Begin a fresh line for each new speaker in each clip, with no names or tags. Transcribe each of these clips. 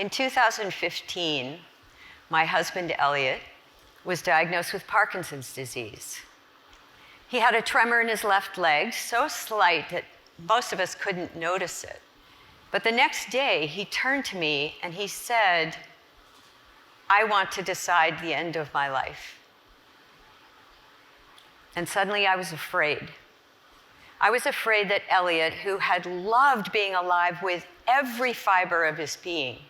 In 2015, my husband, Elliot, was diagnosed with Parkinson's disease. He had a tremor in his left leg, so slight that most of us couldn't notice it. But the next day, he turned to me and he said, "I want to decide the end of my life." And suddenly I was afraid. I was afraid that Elliot, who had loved being alive with every fiber of his being,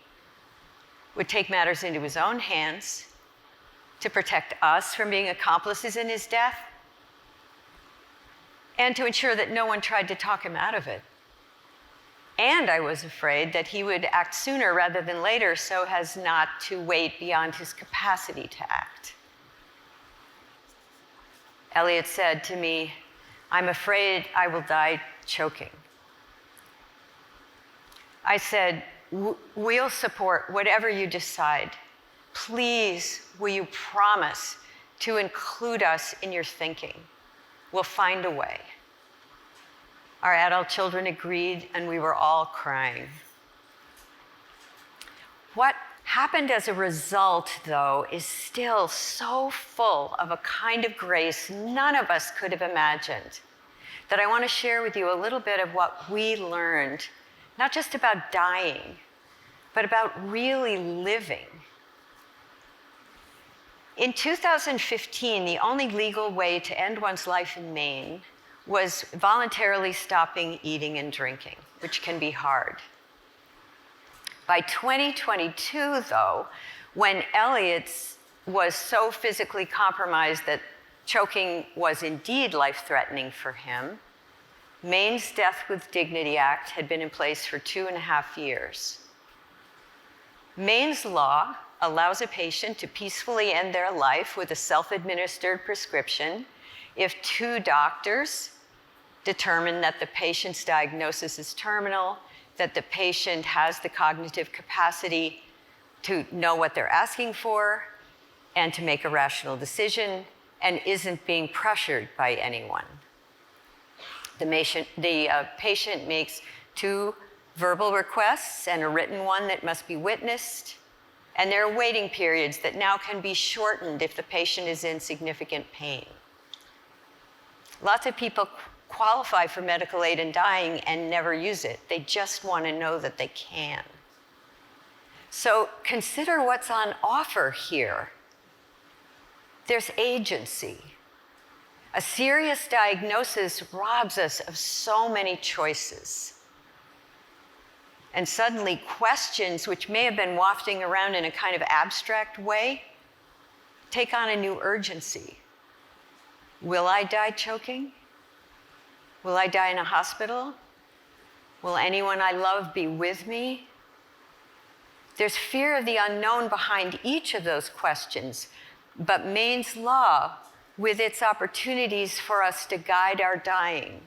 would take matters into his own hands to protect us from being accomplices in his death and to ensure that no one tried to talk him out of it. And I was afraid that he would act sooner rather than later so as not to wait beyond his capacity to act. Elliot said to me, "I'm afraid I will die choking." I said, "We'll support whatever you decide. Please, will you promise to include us in your thinking? We'll find a way." Our adult children agreed, and we were all crying. What happened as a result, though, is still so full of a kind of grace none of us could have imagined, that I want to share with you a little bit of what we learned, not just about dying, but about really living. In 2015, the only legal way to end one's life in Maine was voluntarily stopping eating and drinking, which can be hard. By 2022, though, when Elliot was so physically compromised that choking was indeed life-threatening for him, Maine's Death with Dignity Act had been in place for 2.5 years. Maine's law allows a patient to peacefully end their life with a self-administered prescription if 2 doctors determine that the patient's diagnosis is terminal, that the patient has the cognitive capacity to know what they're asking for and to make a rational decision and isn't being pressured by anyone. The patient makes 2 verbal requests and a written one that must be witnessed, and there are waiting periods that now can be shortened if the patient is in significant pain. Lots of people qualify for medical aid in dying and never use it. They just want to know that they can. So consider what's on offer here. There's agency. A serious diagnosis robs us of so many choices. And suddenly questions which may have been wafting around in a kind of abstract way take on a new urgency. Will I die choking? Will I die in a hospital? Will anyone I love be with me? There's fear of the unknown behind each of those questions, but Maine's law, with its opportunities for us to guide our dying,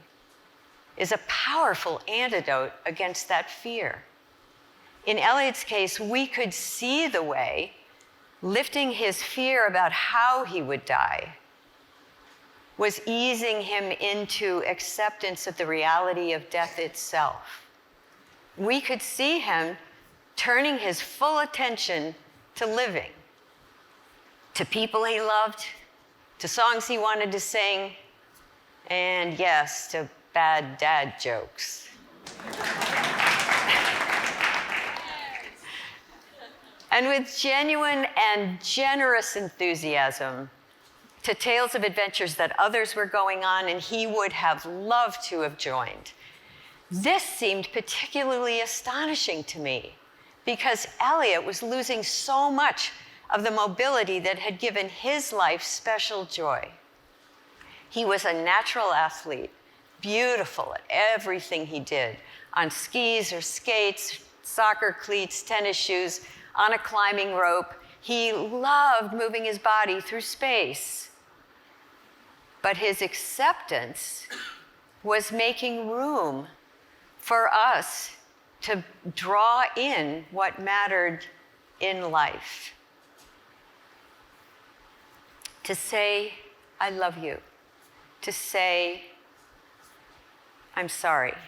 is a powerful antidote against that fear. In Elliot's case, we could see the way, lifting his fear about how he would die was easing him into acceptance of the reality of death itself. We could see him turning his full attention to living, to people he loved, to songs he wanted to sing, and yes, to bad dad jokes. And with genuine and generous enthusiasm, to tales of adventures that others were going on and he would have loved to have joined. This seemed particularly astonishing to me because Elliot was losing so much of the mobility that had given his life special joy. He was a natural athlete, beautiful at everything he did, on skis or skates, soccer cleats, tennis shoes, on a climbing rope. He loved moving his body through space. But his acceptance was making room for us to draw in what mattered in life. To say, "I love you." To say, "I'm sorry."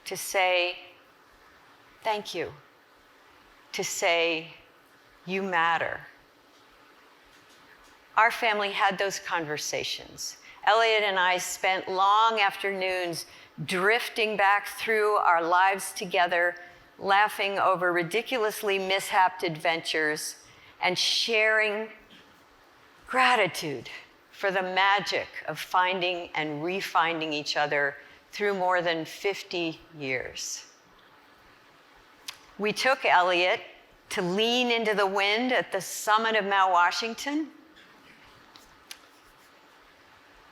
To say, "Thank you." to say, "You matter." Our family had those conversations. Elliot and I spent long afternoons drifting back through our lives together, laughing over ridiculously mishapped adventures and sharing gratitude for the magic of finding and refinding each other through more than 50 years. We took Elliot to lean into the wind at the summit of Mount Washington.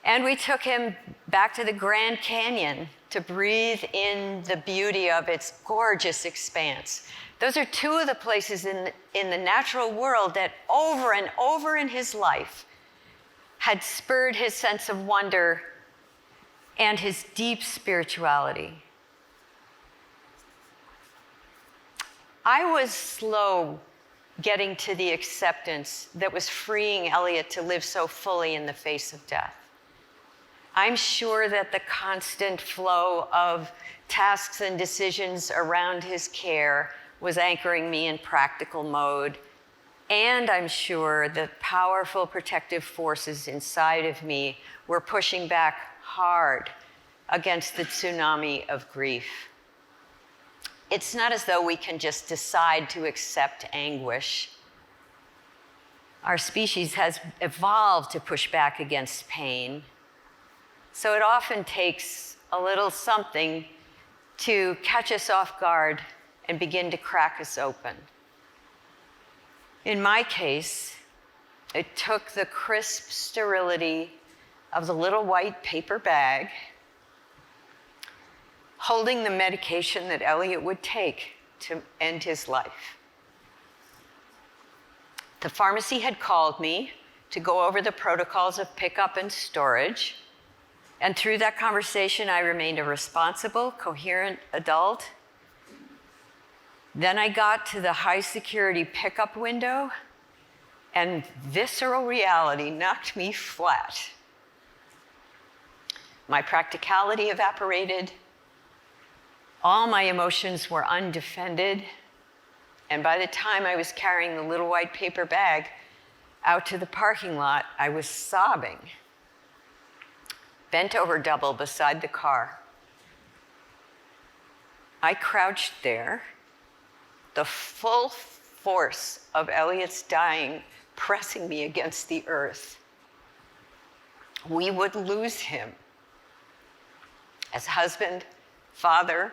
And we took him back to the Grand Canyon to breathe in the beauty of its gorgeous expanse. Those are two of the places in the natural world that over and over in his life had spurred his sense of wonder and his deep spirituality. I was slow getting to the acceptance that was freeing Elliot to live so fully in the face of death. I'm sure that the constant flow of tasks and decisions around his care was anchoring me in practical mode. And I'm sure the powerful protective forces inside of me were pushing back hard against the tsunami of grief. It's not as though we can just decide to accept anguish. Our species has evolved to push back against pain. So it often takes a little something to catch us off guard and begin to crack us open. In my case, it took the crisp sterility of the little white paper bag holding the medication that Elliot would take to end his life. The pharmacy had called me to go over the protocols of pickup and storage. And through that conversation, I remained a responsible, coherent adult. Then I got to the high security pickup window, and visceral reality knocked me flat. My practicality evaporated. All my emotions were undefended. And by the time I was carrying the little white paper bag out to the parking lot, I was sobbing, bent over double beside the car. I crouched there, the full force of Elliot's dying pressing me against the earth. We would lose him as husband, father,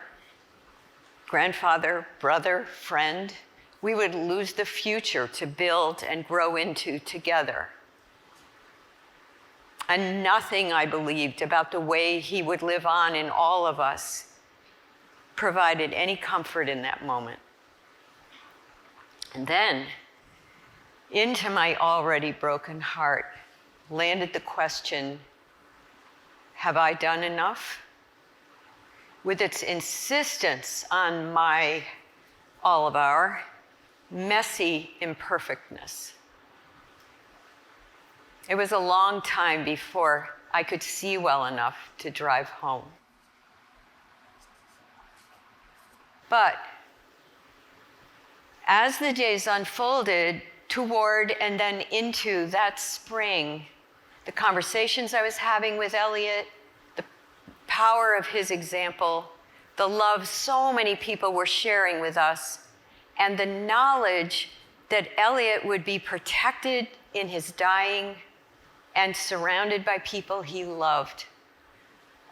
grandfather, brother, friend. We would lose the future to build and grow into together. And nothing I believed about the way he would live on in all of us provided any comfort in that moment. And then, into my already broken heart landed the question, have I done enough? With its insistence on all of our messy imperfectness. It was a long time before I could see well enough to drive home. But as the days unfolded toward and then into that spring, the conversations I was having with Elliot, the power of his example, the love so many people were sharing with us, and the knowledge that Elliot would be protected in his dying and surrounded by people he loved.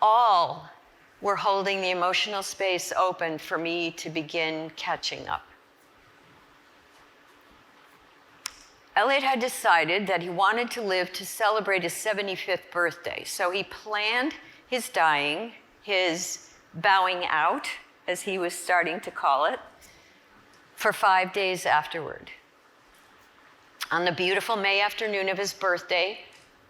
All were holding the emotional space open for me to begin catching up. Elliot had decided that he wanted to live to celebrate his 75th birthday, so he planned his dying, his bowing out, as he was starting to call it, for 5 days afterward. On the beautiful May afternoon of his birthday,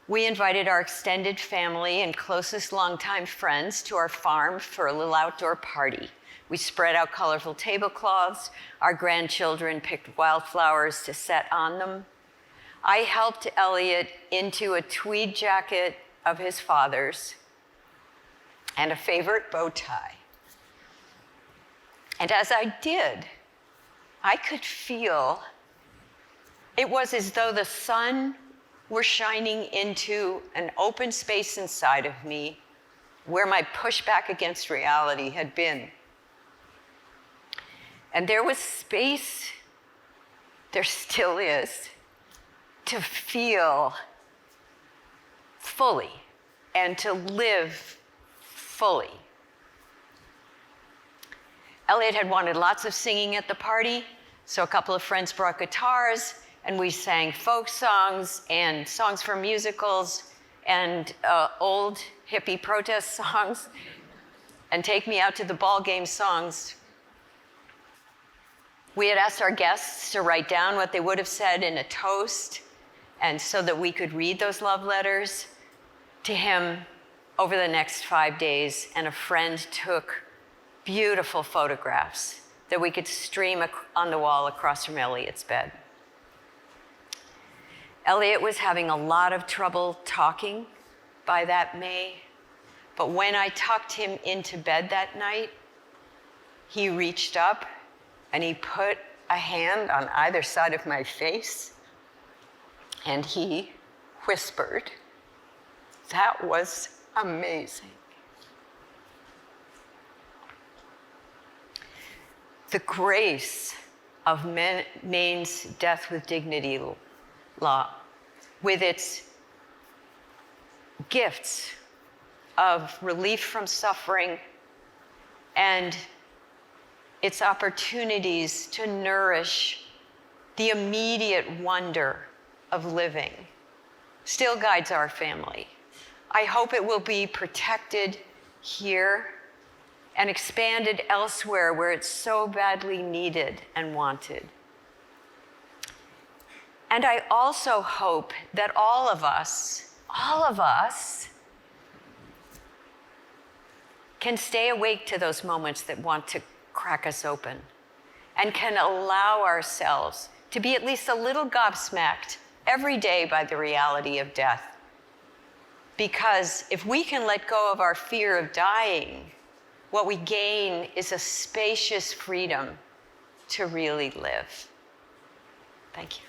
we invited our extended family and closest longtime friends to our farm for a little outdoor party. We spread out colorful tablecloths. Our grandchildren picked wildflowers to set on them. I helped Elliot into a tweed jacket of his father's and a favorite bow tie. And as I did, I could feel, it was as though the sun were shining into an open space inside of me where my pushback against reality had been. And there was space, there still is, to feel fully and to live fully. Elliot had wanted lots of singing at the party, so a couple of friends brought guitars, and we sang folk songs and songs from musicals and old hippie protest songs and Take Me Out to the Ball Game songs. We had asked our guests to write down what they would have said in a toast, and so that we could read those love letters to him over the next 5 days, and a friend took beautiful photographs that we could stream on the wall across from Elliot's bed. Elliot was having a lot of trouble talking by that May, but when I tucked him into bed that night, he reached up and he put a hand on either side of my face and he whispered. That was amazing. The grace of Maine's Death with Dignity law, with its gifts of relief from suffering and its opportunities to nourish the immediate wonder of living, still guides our family. I hope it will be protected here and expanded elsewhere where it's so badly needed and wanted. And I also hope that all of us can stay awake to those moments that want to crack us open and can allow ourselves to be at least a little gobsmacked every day by the reality of death. Because if we can let go of our fear of dying, what we gain is a spacious freedom to really live. Thank you.